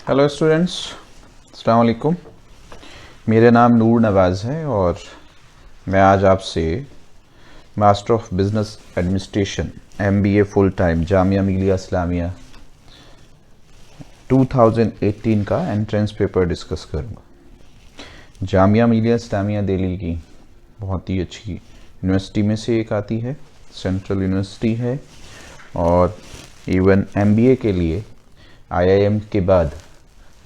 Hello students, अस्सलाम वालेकुम। मेरा नाम नूर नवाज़ है और मैं आज आपसे master of business administration MBA full time Jamia Millia Islamia 2018 का एंट्रेंस पेपर डिस्कस करूँगा। जामिया मिलिया इस्लामिया दिल्ली की बहुत ही अच्छी यूनिवर्सिटी में से एक आती है, सेंट्रल यूनिवर्सिटी है और इवन MBA के लिए IIM के बाद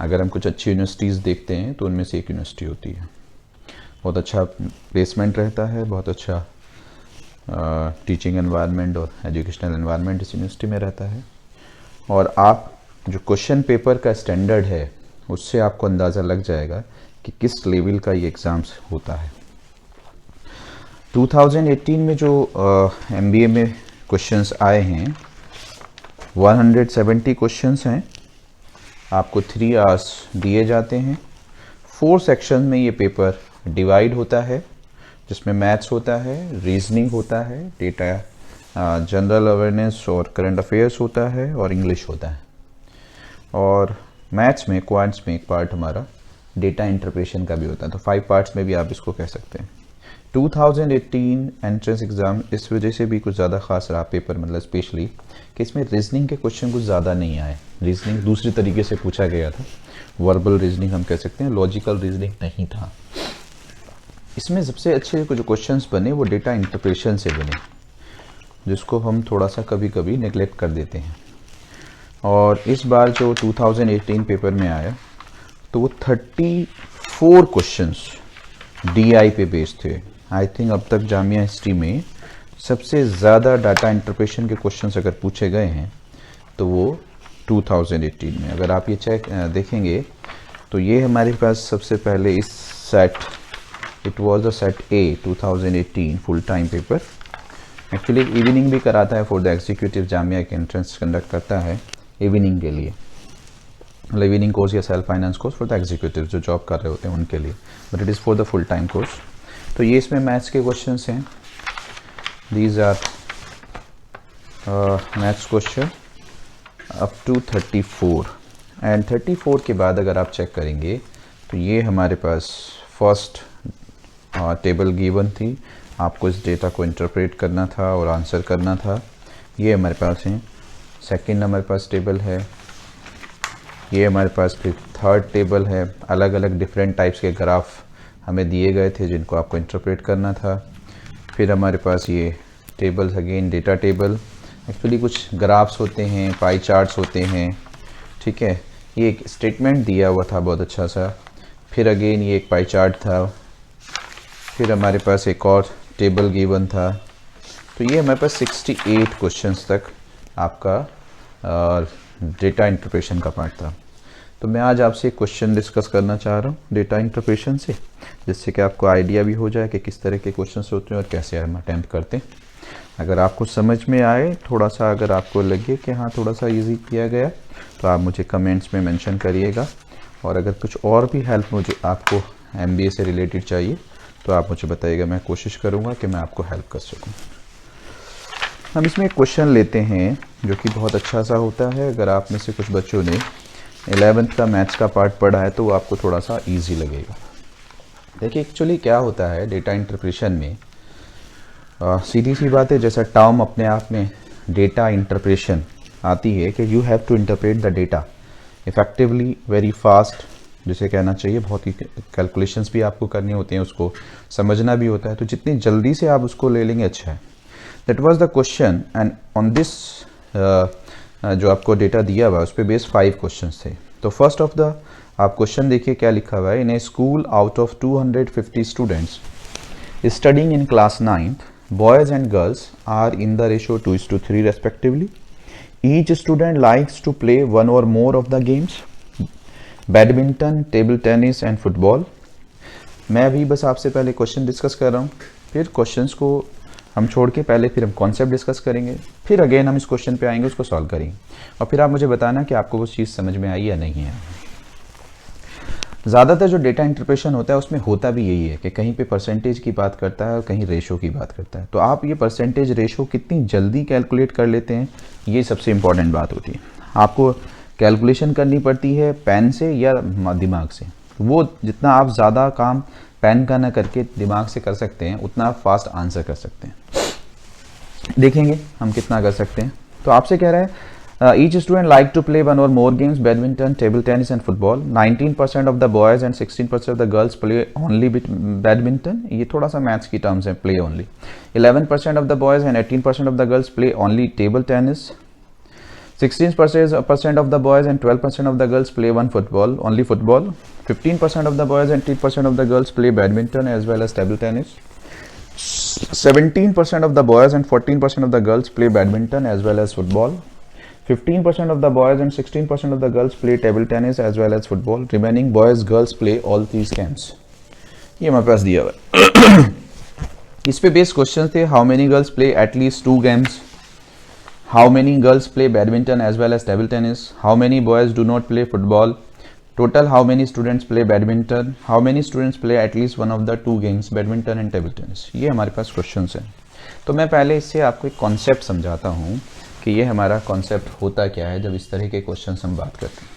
अगर हम कुछ अच्छी यूनिवर्सिटीज़ देखते हैं तो उनमें से एक यूनिवर्सिटी होती है। बहुत अच्छा प्लेसमेंट रहता है, बहुत अच्छा टीचिंग एनवायरनमेंट और एजुकेशनल एनवायरनमेंट इस यूनिवर्सिटी में रहता है। और आप जो क्वेश्चन पेपर का स्टैंडर्ड है उससे आपको अंदाज़ा लग जाएगा कि किस लेवल का ये एग्ज़ाम्स होता है। 2018 में जो MBA में क्वेश्चंस आए हैं 170 क्वेश्चंस हैं। आपको 3 आवर्स दिए जाते हैं। 4 सेक्शन में ये पेपर डिवाइड होता है, जिसमें मैथ्स होता है, रीजनिंग होता है, डेटा जनरल अवेयरनेस और करंट अफेयर्स होता है और इंग्लिश होता है। और मैथ्स में क्वांट्स में एक पार्ट हमारा डेटा इंटरप्रेशन का भी होता है, तो 5 पार्ट्स में भी आप इसको कह सकते हैं। 2018 एंट्रेंस एग्ज़ाम इस वजह से भी कुछ ज़्यादा ख़ास रहा पेपर, मतलब स्पेशली कि इसमें रीजनिंग के क्वेश्चन कुछ ज़्यादा नहीं आए। रीजनिंग दूसरी तरीके से पूछा गया था, वर्बल रीजनिंग हम कह सकते हैं, लॉजिकल रीजनिंग नहीं था। इसमें सबसे अच्छे जो क्वेश्चंस बने वो डेटा इंटरप्रेशन से बने, जिसको हम थोड़ा सा कभी कभी नेगलेक्ट कर देते हैं। और इस बार जो 2018 पेपर में आया तो वो 34 क्वेश्चंस DI पे बेस्ड थे। आई थिंक अब तक जामिया हिस्ट्री में सबसे ज़्यादा डाटा इंटरप्रेशन के क्वेश्चंस अगर पूछे गए हैं तो वो 2018 में। अगर आप ये देखेंगे तो ये हमारे पास सबसे पहले इस set, it was the set A 2018 full time paper. Actually evening भी कराता है फॉर द एग्जीक्यूटिव, जामिया के एंट्रेंस कंडक्ट करता है इवनिंग के लिए, मतलब इवनिंग कोर्स या self finance course for the executive जो जॉब कर रहे होते हैं उनके लिए, but it is for the full time course. तो ये इसमें मैथ्स के क्वेश्चंस हैं। These are maths question up to 34 and 34 के बाद अगर आप चेक करेंगे तो ये हमारे पास फर्स्ट टेबल गिवन थी, आपको इस डेटा को इंटरप्रेट करना था और आंसर करना था। ये हमारे पास है। सेकंड हमारे पास टेबल है, ये हमारे पास फिर थर्ड टेबल है। अलग अलग डिफरेंट टाइप्स के ग्राफ हमें दिए गए थे जिनको आपको इंटरप्रेट करना था। फिर हमारे पास ये tables, again data table. Actually कुछ ग्राफ्स होते हैं, पाई चार्ट्स होते हैं, ठीक है। ये एक स्टेटमेंट दिया हुआ था बहुत अच्छा सा। फिर अगेन ये एक पाई चार्ट था। फिर हमारे पास एक और टेबल गिवन था। तो ये हमारे पास 68 क्वेश्चंस तक आपका डेटा इंटरप्रेशन का पार्ट था। तो मैं आज आपसे एक क्वेश्चन डिस्कस करना चाह रहा हूँ डेटा इंटरप्रेशन से, जिससे कि आपको आइडिया भी हो जाए कि किस तरह के क्वेश्चंस होते हैं और कैसे हम अटैम्प्ट करते हैं। अगर आपको समझ में आए थोड़ा सा, अगर आपको लगे कि हाँ थोड़ा सा इजी किया गया, तो आप मुझे कमेंट्स में मेंशन करिएगा। और अगर कुछ और भी हेल्प मुझे आपको MBA से रिलेटेड चाहिए तो आप मुझे बताइएगा, मैं कोशिश करूँगा कि मैं आपको हेल्प कर सकूँ। हम इसमें एक क्वेश्चन लेते हैं जो कि बहुत अच्छा सा होता है। अगर आप में से कुछ बच्चों ने 11th का मैथ्स का पार्ट पढ़ा है तो वो आपको थोड़ा सा इजी लगेगा। देखिए एक्चुअली क्या होता है डेटा इंटरप्रेशन में, सीधी सी बात है, जैसा टर्म अपने आप में डेटा इंटरप्रेशन आती है कि you have to interpret the data effectively, very fast, जिसे कहना चाहिए बहुत ही कैलकुलेशंस भी आपको करनी होती हैं, उसको समझना भी होता है। तो जितनी जल्दी से आप उसको ले लेंगे अच्छा है। That was the question and on this जो आपको डेटा दिया हुआ है उस पर बेस 5 क्वेश्चंस थे। तो फर्स्ट ऑफ द आप क्वेश्चन देखिए क्या लिखा हुआ है। In a school out of 250 students studying in class 9th, boys and girls are in the ratio 2:3 respectively. Each student likes to play one or more of the games: badminton, table tennis and football. मैं अभी बस आपसे पहले question discuss कर रहा हूँ, फिर questions को हम छोड़ के पहले फिर हम कॉन्सेप्ट डिस्कस करेंगे, फिर अगेन हम इस क्वेश्चन पे आएंगे, उसको सॉल्व करेंगे और फिर आप मुझे बताना कि आपको वो चीज़ समझ में आई या नहीं है। ज़्यादातर जो डेटा इंटरप्रेशन होता है उसमें होता भी यही है कि कहीं पे परसेंटेज की बात करता है और कहीं रेशो की बात करता है। तो आप ये परसेंटेज रेशो कितनी जल्दी कैलकुलेट कर लेते हैं, ये सबसे इम्पॉर्टेंट बात होती है। आपको कैलकुलेशन करनी पड़ती है पेन से या दिमाग से। वो जितना आप ज़्यादा काम पेन का ना करके दिमाग से कर सकते हैं उतना आप फास्ट आंसर कर सकते हैं। देखेंगे हम कितना कर सकते हैं। तो आपसे कह रहा है each student like to play one or more games, badminton, table tennis and football. 19% of the boys and 16% of the girls play only badminton. ये थोड़ा सा मैथ्स की टर्म्स है, play only. 11% of the boys and 18% of the girls play only table tennis. 16% of the boys and 12% of the girls play only football. 15% of the boys and 10% of the girls play badminton as well as table tennis. 17% of the boys and 14% of the girls play badminton as well as football. 15% of the boys and 16% of the girls play table tennis as well as football. Remaining boys, girls play all these games. ये हमारे पास दिया हुआ है। इस पे based question थे। How many girls play at least 2 games, how many girls play badminton as well as table tennis, how many boys do not play football, total how many students play badminton, how many students play at least one of the 2 games badminton and table tennis. ये हमारे पास question हैं। तो मैं पहले इससे आपको एक concept समझाता हूँ कि ये हमारा कॉन्सेप्ट होता क्या है जब इस तरह के क्वेश्चन हम बात करते हैं।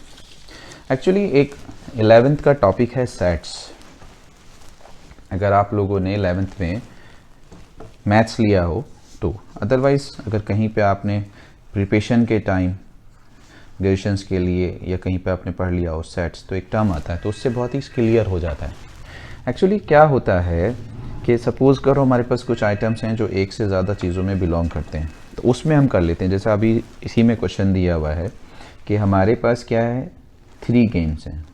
एक्चुअली एक 11th का टॉपिक है सेट्स। अगर आप लोगों ने 11th में मैथ्स लिया हो तो, अदरवाइज अगर कहीं पे आपने प्रिपरेशन के टाइम ग्रेजुएशंस के लिए या कहीं पे आपने पढ़ लिया हो सेट्स, तो एक टर्म आता है तो उससे बहुत ही क्लियर हो जाता है। एक्चुअली क्या होता है कि सपोज़ करो हमारे पास कुछ आइटम्स हैं जो एक से ज़्यादा चीज़ों में बिलोंग करते हैं, तो उसमें हम कर लेते हैं। जैसे अभी इसी में क्वेश्चन दिया हुआ है कि हमारे पास क्या है, 3 गेम्स हैं।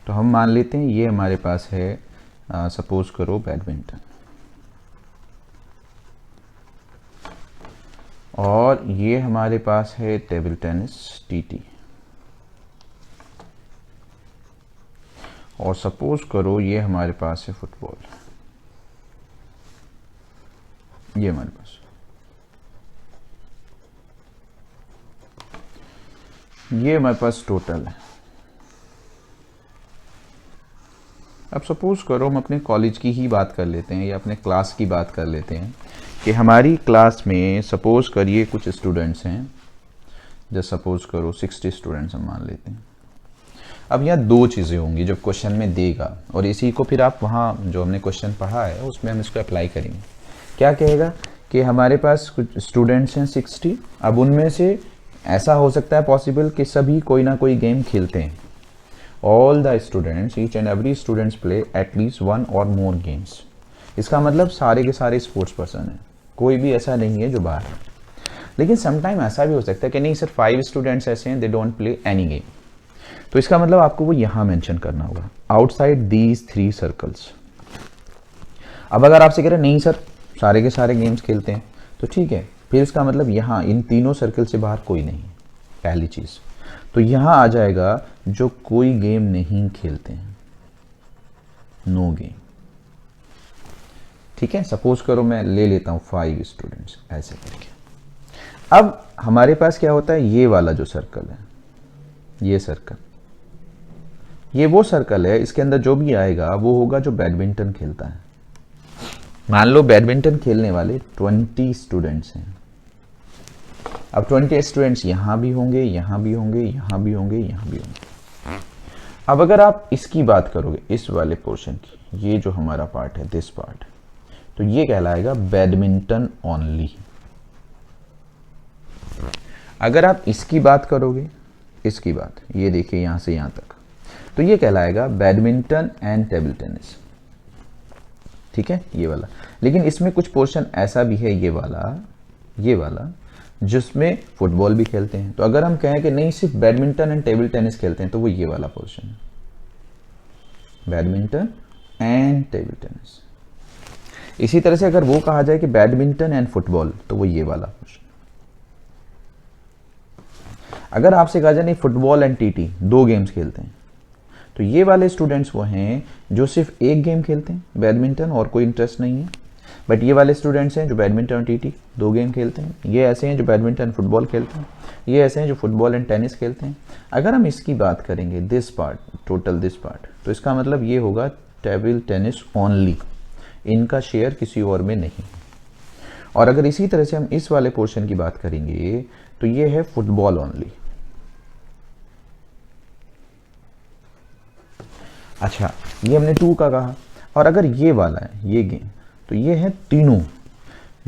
तो हम मान लेते हैं ये हमारे पास है सपोज करो बैडमिंटन, और ये हमारे पास है टेबल टेनिस टीटी, और सपोज करो ये हमारे पास है फुटबॉल। ये हमारे पास टोटल है। अब सपोज करो हम अपने कॉलेज की ही बात कर लेते हैं या अपने क्लास की बात कर लेते हैं कि हमारी क्लास में सपोज करिए कुछ स्टूडेंट्स हैं, जस्ट सपोज करो 60 स्टूडेंट्स हम मान लेते हैं। अब यहाँ 2 चीज़ें होंगी जो क्वेश्चन में देगा, और इसी को फिर आप वहाँ जो हमने क्वेश्चन पढ़ा है उसमें हम इसको अप्लाई करेंगे। क्या कहेगा कि हमारे पास कुछ स्टूडेंट्स हैं 60। अब उनमें से ऐसा हो सकता है पॉसिबल कि सभी कोई ना कोई गेम खेलते हैं। All the students, each and every students play at least 1 और मोर गेम्स। इसका मतलब सारे के सारे स्पोर्ट्स पर्सन हैं, कोई भी ऐसा नहीं है जो बाहर है। लेकिन समटाइम ऐसा भी हो सकता है कि नहीं सर 5 स्टूडेंट्स ऐसे हैं they don't play any game. तो इसका मतलब आपको वो यहाँ मेंशन करना होगा, आउटसाइड दीज 3 सर्कल्स। अब अगर आपसे कह रहे नहीं सर सारे के सारे गेम्स खेलते हैं, तो ठीक है, फिर इसका मतलब यहाँ इन तीनों सर्कल से बाहर कोई नहीं है, पहली चीज़। तो यहाँ आ जाएगा जो कोई गेम नहीं खेलते हैं, नो गेम। ठीक है, सपोज करो मैं ले लेता हूँ 5 स्टूडेंट्स ऐसे करके। अब हमारे पास क्या होता है, ये वाला जो सर्कल है, ये सर्कल, ये वो सर्कल है, इसके अंदर जो भी आएगा वो होगा जो बैडमिंटन खेलता है। मान लो बैडमिंटन खेलने वाले 20 स्टूडेंट्स हैं। अब 20 स्टूडेंट्स यहाँ भी होंगे, यहाँ भी होंगे, यहाँ भी होंगे, यहाँ भी होंगे। अब अगर आप इसकी बात करोगे, इस वाले पोर्शन की, ये जो हमारा पार्ट है, दिस पार्ट, तो ये कहलाएगा बैडमिंटन ओनली। अगर आप इसकी बात करोगे, इसकी बात, ये देखिए यहाँ से यहाँ तक, तो ये कहलाएगा बैडमिंटन एंड टेबल टेनिस। ठीक है, ये वाला। लेकिन इसमें कुछ पोर्शन ऐसा भी है, ये वाला जिसमें फुटबॉल भी खेलते हैं। तो अगर हम कहें कि नहीं सिर्फ बैडमिंटन एंड टेबल टेनिस खेलते हैं, तो वो ये वाला पोर्शन है, बैडमिंटन एंड टेबल टेनिस। इसी तरह से अगर वो कहा जाए कि बैडमिंटन एंड फुटबॉल, तो वो ये वाला पोर्शन। अगर आपसे कहा जाए नहीं फुटबॉल एंड टीटी 2 गेम्स खेलते हैं, तो ये वाले स्टूडेंट्स वो हैं जो सिर्फ एक गेम खेलते हैं, बैडमिंटन, और कोई इंटरेस्ट नहीं है। बट ये वाले स्टूडेंट्स हैं जो बैडमिंटन और टीटी 2 गेम खेलते हैं। ये ऐसे हैं जो बैडमिंटन फुटबॉल खेलते हैं। ये ऐसे हैं जो फुटबॉल एंड टेनिस खेलते हैं। अगर हम इसकी बात करेंगे, this part, total this part, तो इसका मतलब ये होगा टेबल टेनिस ओनली, इनका शेयर किसी और में नहीं। और अगर इसी तरह से हम इस वाले पोर्शन की बात करेंगे तो ये है फुटबॉल ओनली। अच्छा, ये हमने 2 का कहा। और अगर ये वाला है ये गेम, तो ये है तीनों,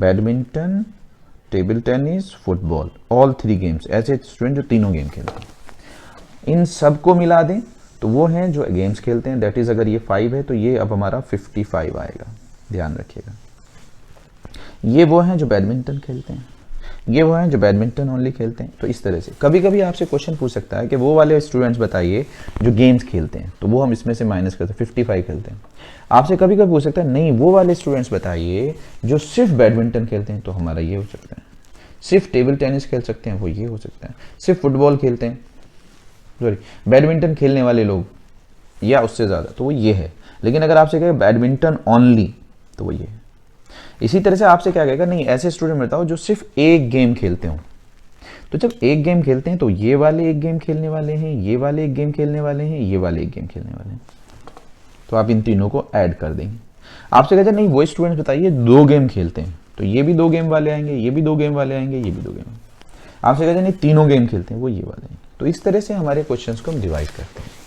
badminton, table tennis, football, all 3 games. ऐसे स्टूडेंट जो तीनों गेम खेलते हैं, इन सबको मिला दें तो वो हैं जो गेम्स खेलते हैं। दैट इज अगर ये 5 है तो ये अब हमारा 55 आएगा, ध्यान रखिएगा। ये वो हैं जो बैडमिंटन खेलते हैं, ये वो हैं जो बैडमिंटन ओनली खेलते हैं। तो इस तरह से कभी कभी आपसे क्वेश्चन पूछ सकता है कि वो वाले स्टूडेंट्स बताइए जो गेम्स खेलते हैं, तो वो हम इसमें से माइनस करते हैं, 55 खेलते हैं। आपसे कभी कभी पूछ सकता है नहीं वो वाले स्टूडेंट्स बताइए जो सिर्फ बैडमिंटन खेलते हैं, तो हमारा ये हो सकता है। सिर्फ टेबल टेनिस खेल सकते हैं, वो ये हो सकता है। सिर्फ फुटबॉल खेलते हैं, सॉरी बैडमिंटन खेलने वाले लोग या उससे ज़्यादा, तो वो ये है। लेकिन अगर आपसे कहे बैडमिंटन ओनली, तो वो ये है। इसी तरह से आपसे क्या कहेगा, नहीं ऐसे स्टूडेंट बताओ जो सिर्फ एक गेम खेलते हो। तो जब एक गेम खेलते हैं तो ये वाले एक गेम खेलने वाले हैं, ये वाले एक गेम खेलने वाले हैं, ये वाले एक गेम खेलने वाले हैं। तो आप इन तीनों को ऐड कर देंगे। आपसे कहते हैं नहीं वो स्टूडेंट बताइए 2 गेम खेलते हैं, तो ये भी 2 गेम वाले आएंगे, ये भी 2 गेम वाले आएंगे, ये भी 2 गेम। आपसे कहते हैं नहीं तीनों गेम खेलते हैं, वो ये वाले हैं। तो इस तरह से हमारे क्वेश्चंस को हम डिवाइड करते हैं।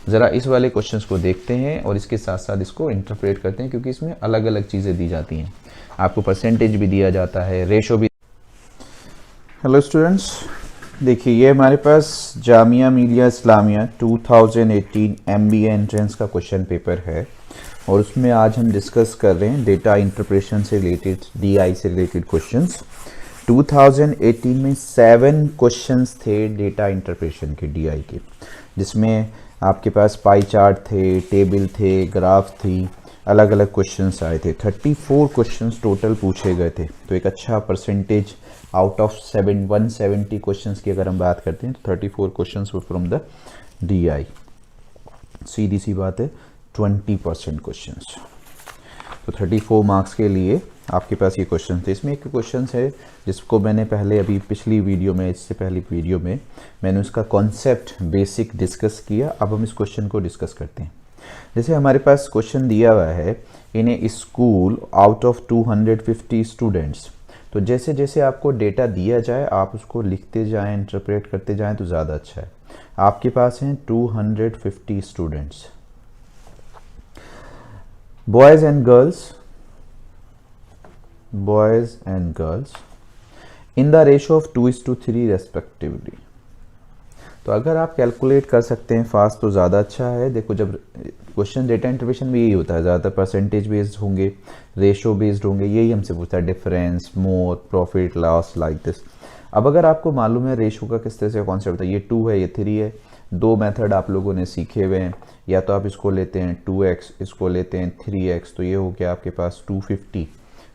ज़रा इस वाले क्वेश्चंस को देखते हैं और इसके साथ साथ इसको इंटरप्रेट करते हैं, क्योंकि इसमें अलग अलग चीज़ें दी जाती हैं। आपको परसेंटेज भी दिया जाता है, रेशो भी। हेलो स्टूडेंट्स, देखिए ये हमारे पास जामिया मिलिया इस्लामिया 2018 MBA एंट्रेंस का क्वेश्चन पेपर है, और उसमें आज हम डिस्कस कर रहे हैं डेटा इंटरप्रेशन से रिलेटेड, DI से रिलेटेड क्वेश्चंस। 2018 में 7 क्वेश्चंस थे डेटा इंटरप्रेशन के, DI के, जिसमें आपके पास पाई चार्ट थे, टेबल थे, ग्राफ थी, अलग अलग क्वेश्चंस आए थे। 34 क्वेश्चंस टोटल पूछे गए थे। तो एक अच्छा परसेंटेज आउट ऑफ 170 क्वेश्चंस की अगर हम बात करते हैं तो 34 क्वेश्चंस फ्रॉम द DI। सीधी सी बात है, 20% क्वेश्चंस। तो 34 मार्क्स के लिए आपके पास ये क्वेश्चन थे। इसमें एक क्वेश्चन है जिसको मैंने पहले अभी पिछली वीडियो में, इससे पहली वीडियो में मैंने उसका कॉन्सेप्ट बेसिक डिस्कस किया। अब हम इस क्वेश्चन को डिस्कस करते हैं। जैसे हमारे पास क्वेश्चन दिया हुआ है, in a school out of 250 students. तो जैसे जैसे आपको डेटा दिया जाए आप उसको लिखते जाएं, इंटरप्रेट करते जाएं तो ज़्यादा अच्छा है। आपके पास हैं 250 students, boys and girls in the ratio of 2:3 respectively. तो अगर आप कैलकुलेट कर सकते हैं फास्ट तो ज़्यादा अच्छा है। देखो जब क्वेश्चन डेटा इंटरप्रेशन में यही होता है, ज़्यादातर परसेंटेज बेस्ड होंगे, रेशो बेस्ड होंगे, यही हमसे पूछता है, difference, more, profit, loss, like this. अब अगर आपको मालूम है रेशो का किस तरह से कॉन्सेप्ट है, ये 2 है, ये 3 है, 2 मेथड आप लोगों ने सीखे हुए हैं। या तो आप इसको लेते हैं 2x, इसको लेते हैं 3x, तो ये हो गया आपके पास 250।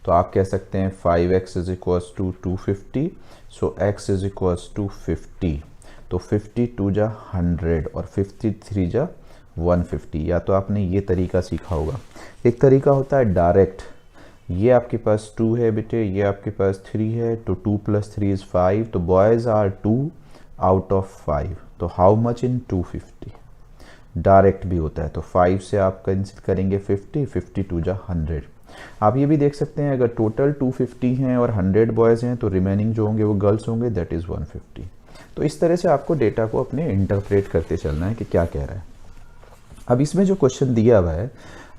तो आप कह सकते हैं 5x is equals to 250, so x is equals to 50। तो 52 जा 100 और 53 जा 150। या तो आपने ये तरीका सीखा होगा। एक तरीका होता है डायरेक्ट, ये आपके पास 2 है बेटे, ये आपके पास 3 है, तो 2 + 3 = 5। तो बॉयज़ आर 2 आउट ऑफ 5, तो हाउ मच इन 250। डायरेक्ट भी होता है, तो 5 से आप कैंसिल करेंगे 50, 52 जा 100। आप ये भी देख सकते हैं अगर टोटल 250 हैं और 100 बॉयज़ हैं तो रिमेनिंग जो होंगे वो गर्ल्स होंगे, दैट इज़ 150। तो इस तरह से आपको डेटा को अपने इंटरप्रेट करते चलना है कि क्या कह रहा है। अब इसमें जो क्वेश्चन दिया हुआ है,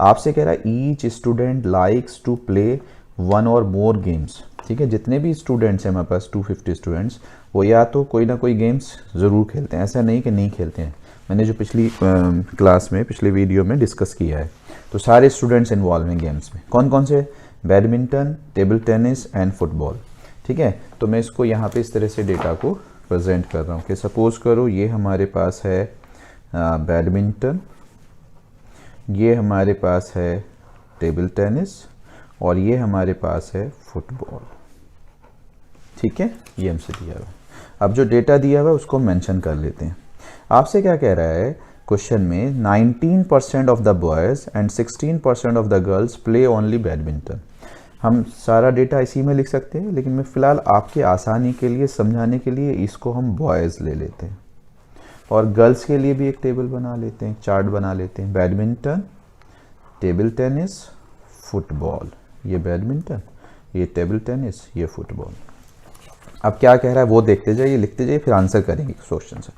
आपसे कह रहा है each student likes to play 1 और मोर गेम्स। ठीक है, जितने भी स्टूडेंट्स हैं हमारे पास 250 स्टूडेंट्स, वो या तो कोई ना कोई गेम्स ज़रूर खेलते हैं, ऐसा नहीं कि नहीं खेलते हैं। मैंने जो पिछली क्लास में, पिछली वीडियो में डिस्कस किया है, तो सारे स्टूडेंट्स इन्वॉल्व हैं गेम्स में। कौन कौन से? Badminton, table tennis and football. ठीक है, तो मैं इसको यहाँ पे इस तरह से डेटा को प्रेजेंट कर रहा हूँ कि सपोज करो ये हमारे पास है बैडमिंटन, ये हमारे पास है टेबल टेनिस और ये हमारे पास है फुटबॉल। ठीक है, ये हमसे दिया हुआ है। अब जो डेटा दिया हुआ है उसको मेंशन कर लेते हैं। आपसे क्या कह रहा है क्वेश्चन में, 19% of the boys and 16% of the girls play only badminton. हम सारा डेटा इसी में लिख सकते हैं, लेकिन मैं फ़िलहाल आपके आसानी के लिए, समझाने के लिए इसको हम बॉयज़ ले लेते हैं और गर्ल्स के लिए भी एक टेबल बना लेते हैं, चार्ट बना लेते हैं। बैडमिंटन, टेबल टेनिस, फुटबॉल, ये बैडमिंटन, ये टेबल टेनिस, ये फुटबॉल। अब क्या कह रहा है वो देखते जाइए, लिखते जाइए, फिर आंसर करेंगे क्वेश्चन से।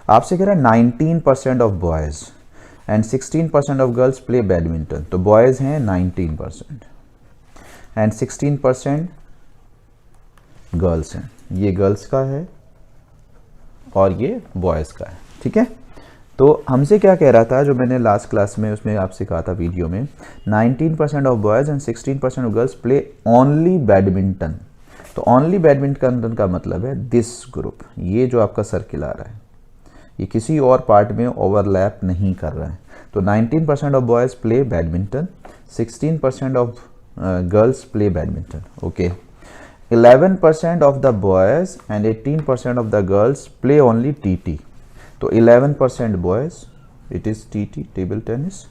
आपसे कह रहा है 19% of boys and 16% of girls play badminton. तो बॉयज़ हैं 19% एंड 16% गर्ल्स हैं। ये गर्ल्स का है और ये बॉयज़ का है, ठीक है। तो हमसे क्या कह रहा था, जो मैंने लास्ट क्लास में उसमें आपसे कहा था वीडियो में, 19% of boys and 16% of girls play only badminton. तो ओनली बैडमिंटन का मतलब है दिस ग्रुप, ये जो आपका सर्किल आ रहा है, ये किसी और पार्ट में ओवरलैप नहीं कर रहा है। तो 19% of boys play badminton, 16% of girls play badminton, okay. 11% of the boys and 18% of the girls play only TT. तो 11% boys, it is TT, table tennis,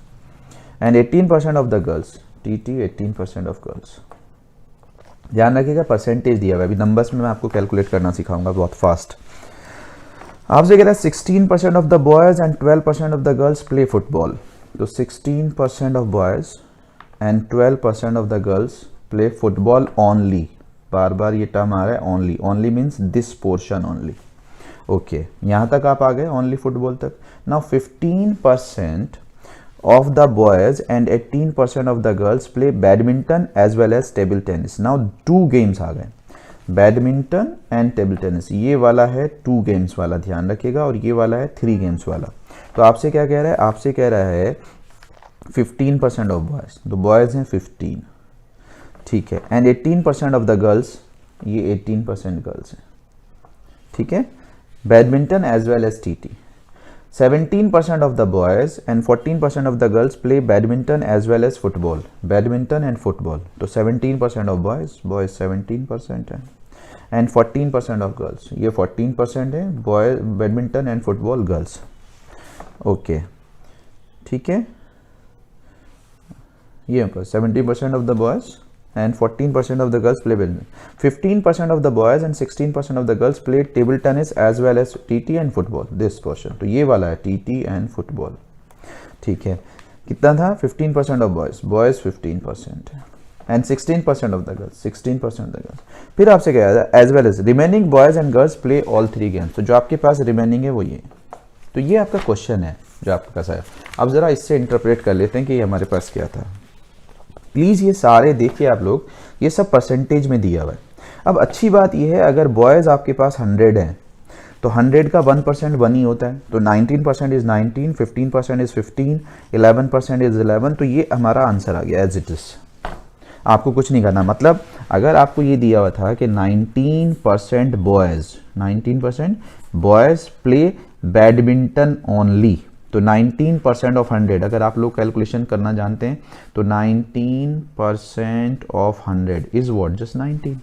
and 18% of the girls, TT 18% of girls. ध्यान रखिएगा percentage दिया हुआ है, अभी numbers में मैं आपको कैलकुलेट करना सिखाऊंगा बहुत फास्ट। आपसे कह रहा है 16% of the boys and 12% of the girls play football. तो 16% of boys and 12% of the girls play football only. बार बार ये टर्म आ रहा है only, only means this portion only, okay. यहाँ तक आप आ गए ओनली फुटबॉल तक। Now 15% of the boys and 18% of the girls play badminton as well as table tennis. Now 2 games आ गए, बैडमिंटन एंड टेबल टेनिस। ये वाला है 2 गेम्स वाला, ध्यान रखिएगा, और ये वाला है 3 गेम्स वाला। तो आपसे क्या कह रहा है, आपसे कह रहा है 15% ऑफ बॉयज़, तो बॉयज़ हैं 15, ठीक है, एंड 18% ऑफ द गर्ल्स, ये 18% गर्ल्स हैं, ठीक है, badminton as well as TT. 17% of the boys and 14% of the girls play badminton as well as football, badminton and football. तो 17% of boys, boys 17% है, and 14% of girls, ये 14% है, boys badminton and football girls, okay, ठीक है। ये 17% of the boys and 14% of the girls play badminton. 15% of the boys and 16% of the girls play table tennis as well as TT and football. This portion, तो ये वाला है TT and football, ठीक है। कितना था, 15% of boys, boys 15% and 16% of the girls, 16% of the girls। फिर आपसे क्या है, as well as remaining boys and girls play all 3 games। तो जो आपके पास remaining है वो ये, तो ये आपका क्वेश्चन है जो आपके पास है। अब जरा इससे इंटरप्रेट कर लेते हैं कि हमारे पास क्या था। प्लीज़ ये सारे देखिए आप लोग, ये सब परसेंटेज में दिया हुआ है। अब अच्छी बात ये है, अगर बॉयज़ आपके पास 100 हैं तो 100 का 1% 1 ही होता है। तो 19% इज़ 19, 15% इज़ 15, 11% इज़ 11। तो ये हमारा आंसर आ गया एज इट इज़। आपको कुछ नहीं करना, मतलब अगर आपको ये दिया हुआ था कि 19% बॉयज़ प्ले बैडमिंटन ओनली, तो 19% ऑफ 100, अगर आप लोग कैलकुलेशन करना जानते हैं तो 19% ऑफ 100 इज व्हाट, जस्ट 19।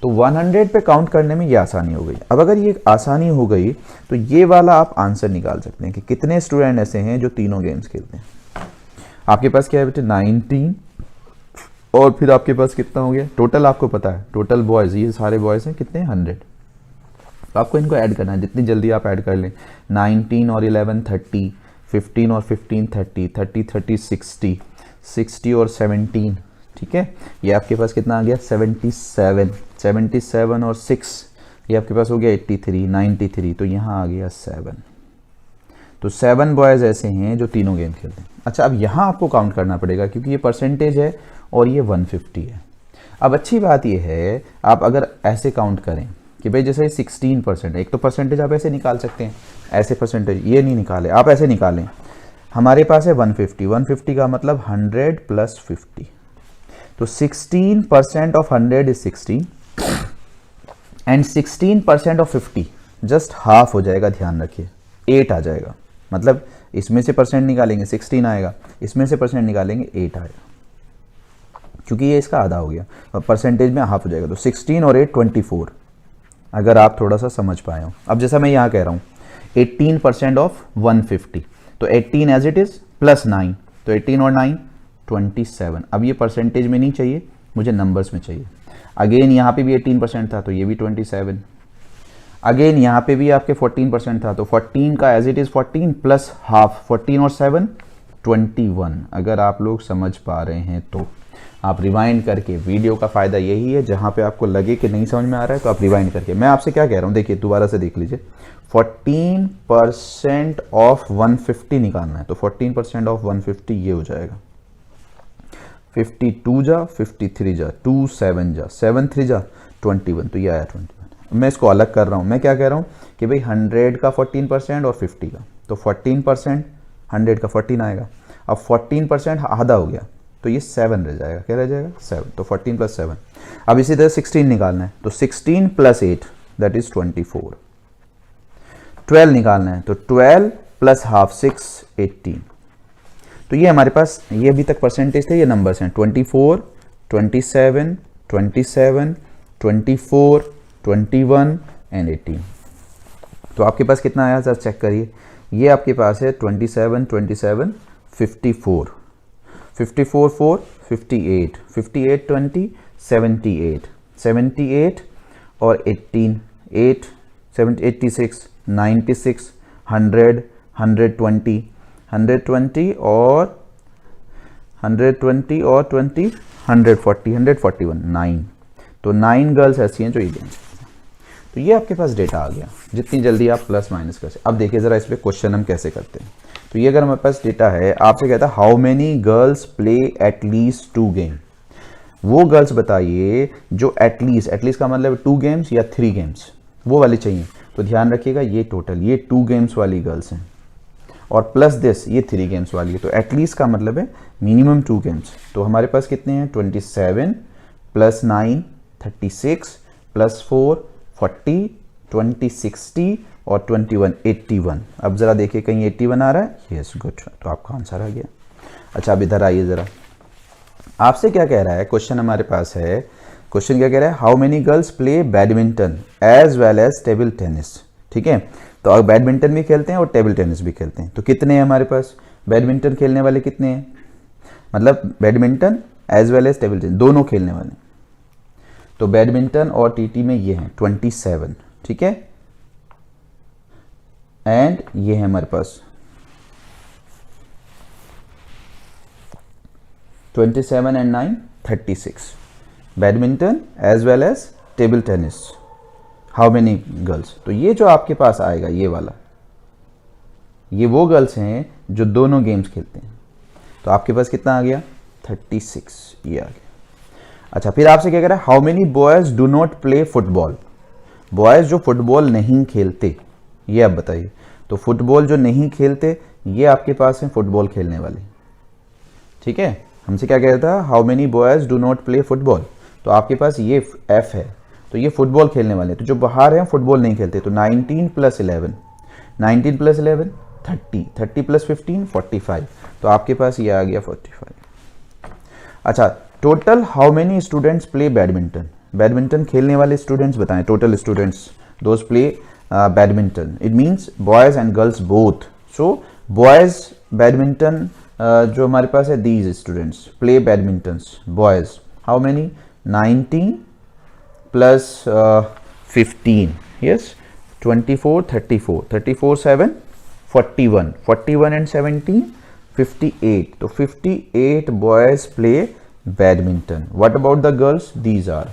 तो 100 पे काउंट करने में ये आसानी हो गई। अब अगर ये आसानी हो गई तो ये वाला आप आंसर निकाल सकते हैं कि कितने स्टूडेंट ऐसे हैं जो तीनों गेम्स खेलते हैं। आपके पास क्या है बेटे, 19, और फिर आपके पास कितना हो गया टोटल, आपको पता है टोटल बॉयज़, ये सारे बॉयज़ हैं कितने, 100। तो आपको इनको ऐड करना है, जितनी जल्दी आप ऐड कर लें। 19 और 11 30, 15 और 15 30, 30 30 60, 60 और 17, ठीक है। ये आपके पास कितना आ गया, 77, 77 और 6, ये आपके पास हो गया 83, 93। तो यहाँ आ गया 7। तो 7 बॉयज़ ऐसे हैं जो तीनों गेम खेलते हैं। अच्छा, अब यहाँ आपको काउंट करना पड़ेगा क्योंकि ये परसेंटेज है और ये 150 है। अब अच्छी बात ये है, आप अगर ऐसे काउंट करें कि भाई जैसे 16%, एक तो परसेंटेज आप ऐसे निकाल सकते हैं, ऐसे परसेंटेज ये नहीं निकाले, आप ऐसे निकालें। हमारे पास है 150, 150 का मतलब 100 + 50। तो 16% of 100 is 16 and 16% of 50 just half हो जाएगा, ध्यान रखिए 8 आ जाएगा। मतलब इसमें से परसेंट निकालेंगे 16 आएगा, इसमें से परसेंट निकालेंगे 8 आएगा, क्योंकि ये इसका आधा हो गया और परसेंटेज में हाफ हो जाएगा। तो 16 और 8 24, अगर आप थोड़ा सा समझ पाए हो। अब जैसा मैं यहाँ कह रहा हूँ 18% ऑफ 150, तो 18 एज इट इज़ प्लस 9, तो 18 और 9 27। अब ये परसेंटेज में नहीं चाहिए मुझे, नंबर्स में चाहिए। अगेन यहाँ पे भी 18% था तो ये भी 27। अगेन यहाँ पे भी आपके 14% था तो 14 का as it is 14 plus half, 14 और 7 21, अगर आप लोग समझ पा रहे हैं तो। आप रिवाइंड करके, वीडियो का फ़ायदा यही है, जहाँ पे आपको लगे कि नहीं समझ में आ रहा है तो आप रिवाइंड करके, मैं आपसे क्या कह रहा हूँ देखिए दोबारा से देख लीजिए, 14% ऑफ 150 निकालना है, तो 14% ऑफ 150 ये हो जाएगा 52 जा 53 जा 2 7 जा 7 3 जा 21, तो ये आया 21। मैं इसको अलग कर रहा हूँ, मैं क्या कह रहा हूँ कि भाई 100 का 14% और 50 का, तो 14% 100 का 14 आएगा। अब 14% आधा हो गया तो ये 7 रह जाएगा, क्या रह जाएगा 7, तो 14 + 7। अब इसी तरह 16 निकालना है, तो 16 + 8 दैट इज 24। 12 निकालना है, तो 12 + ½ 6 18। तो ये हमारे पास, ये अभी तक परसेंटेज थे, ये नंबर्स हैं 24 27 27 24 21 एंड 18। तो आपके पास कितना आया सर चेक करिए, ये आपके पास है 27 27 54 54 4 58 58 20 78 78 और 18 8 86 96 100 120 120 और 120 और 20 140 141 9। तो 9 गर्ल्स ऐसी हैं जो ये गेम। तो ये आपके पास डेटा आ गया, जितनी जल्दी आप प्लस माइनस कर सकते। अब देखिए ज़रा इस पर क्वेश्चन हम कैसे करते हैं। तो ये अगर हमारे पास डेटा है, आपसे कहता है how many girls play at least 2 game. वो गर्ल्स बताइए जो एटलीस्ट का मतलब 2 गेम्स या 3 गेम्स, वो वाली चाहिए। तो ध्यान रखिएगा ये टोटल ये 2 गेम्स वाली गर्ल्स हैं और प्लस दिस ये 3 गेम्स वाली है। तो एटलीस्ट का मतलब है मिनिमम 2 गेम्स। तो हमारे पास कितने हैं 27 + 9 36 + 4 40 20 60 और 21 81। अब ज़रा देखिए कहीं 81 आ रहा है, यस गुड, तो आपका आंसर आ गया। अच्छा अब इधर आइए ज़रा, आपसे क्या कह रहा है क्वेश्चन, हमारे पास है क्वेश्चन क्या कह रहा है, how many girls play badminton as well as table tennis. ठीक है, तो अब बैडमिंटन भी खेलते हैं और टेबल टेनिस भी खेलते हैं। तो कितने हैं हमारे पास बैडमिंटन खेलने वाले, कितने हैं, मतलब badminton as well as table tennis दोनों खेलने वाले। तो बैडमिंटन और टीटी में ये हैं 27, ठीक है, एंड ये है हमारे पास 27 and 9 36 badminton as well as table tennis. How many girls, तो ये जो आपके पास आएगा ये वाला, ये वो गर्ल्स हैं जो दोनों गेम्स खेलते हैं। तो आपके पास कितना आ गया 36, ये आ गया। अच्छा फिर आपसे क्या कह रहा है, how many boys do not play football. Boys जो फुटबॉल नहीं खेलते, ये आप बताइए। तो फुटबॉल जो नहीं खेलते ये आपके पास है फुटबॉल खेलने वाले। ठीक है, हमसे क्या कह रहा था, how many boys do not play football. तो आपके पास ये एफ है, तो ये फुटबॉल खेलने वाले। तो जो बाहर हैं फुटबॉल नहीं खेलते। तो 19 + 11 19 + 11 30 30 + 15 45। तो आपके पास ये आ गया 45। अच्छा total how many students play badminton. Badminton खेलने वाले स्टूडेंट्स बताएं, total students those play badminton. It means boys and girls both. So boys badminton जो हमारे पास है, these students play badminton boys. How many 19 + 15 yes 24 34 34 7 41 41 and 17 58। तो 58 boys play badminton. What about the girls? These are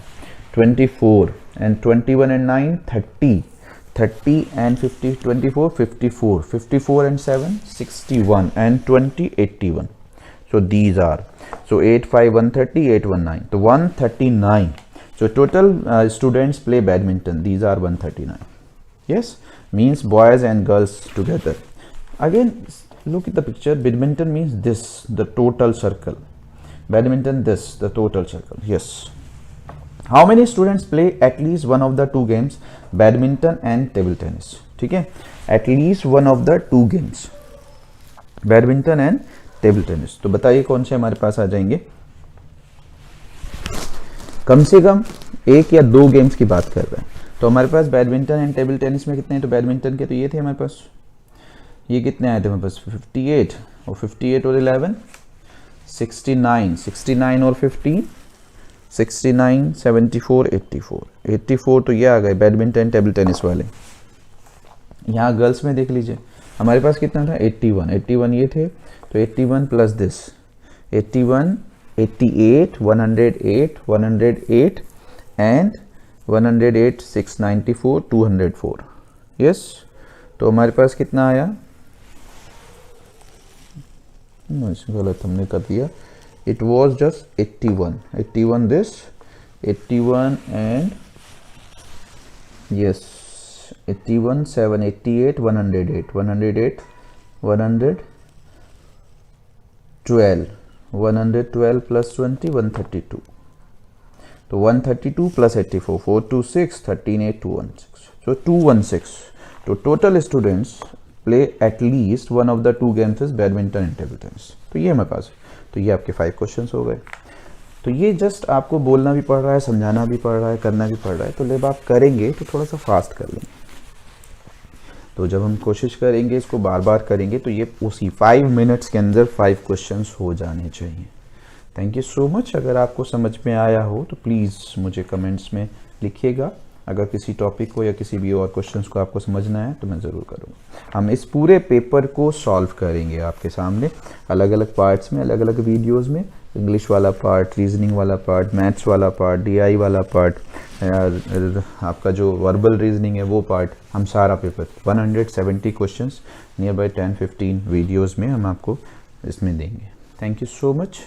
24 and 21 and 9 30 30 and 50 24 54 54 and 7 61 and 20 81. So these are, so 8 5 130 8 1 9, so 139. So total students play badminton, these are 139. Yes, means boys and girls together. Again look at the picture, badminton means this, the total circle, badminton this, the total circle. Yes, how many students play at least one of the 2 games, badminton and table tennis. ठीक है, at least one of the 2 games, badminton and table tennis. तो बताइए कौन से हमारे पास आ जाएंगे, कम से कम 1 या 2 गेम्स की बात कर रहे हैं। तो हमारे पास बैडमिंटन एंड टेबल टेनिस में कितने हैं, तो बैडमिंटन के तो ये थे हमारे पास, ये कितने आए थे हमारे पास 58 और 58 और 11 69 69 और 15 69 74 84 84। तो ये आ गए बैडमिंटन टेबल टेनिस वाले। यहाँ गर्ल्स में देख लीजिए हमारे पास कितना था 81 81 ये थे। तो 81 + this 81 88, 108, 108 and 108, 694, 204. यस, तो हमारे पास कितना आया? गलत हमने कर दिया. It was just 81. 81 this, 81 and yes, 81, 7, 88, 108, 108, 112, 112 plus 20, 132. तो 132 plus 84, 426, 13, 8, 216. So 216. So total students play at least one of the two games is badminton and table tennis. तो ये हमारे पास है. तो ये आपके 5 क्वेश्चंस हो गए. तो ये जस्ट आपको बोलना भी पड़ रहा है, समझाना भी पड़ रहा है, करना भी पड़ रहा है. तो जब आप करेंगे तो थोड़ा सा फास्ट कर लेंगे. तो जब हम कोशिश करेंगे, इसको बार बार करेंगे, तो ये उसी 5 मिनट्स के अंदर 5 क्वेश्चंस हो जाने चाहिए. Thank you so much. अगर आपको समझ में आया हो तो प्लीज़ मुझे कमेंट्स में लिखिएगा. अगर किसी टॉपिक को या किसी भी और क्वेश्चंस को आपको समझना है तो मैं ज़रूर करूँगा. हम इस पूरे पेपर को सॉल्व करेंगे आपके सामने अलग अलग पार्ट्स में, अलग अलग वीडियोस में. इंग्लिश वाला पार्ट, रीजनिंग वाला पार्ट, मैथ्स वाला पार्ट, डीआई वाला पार्ट, आपका जो वर्बल रीजनिंग है वो पार्ट, हम सारा paper 170 questions near by 10-15 videos में हम आपको इसमें देंगे. Thank you so much.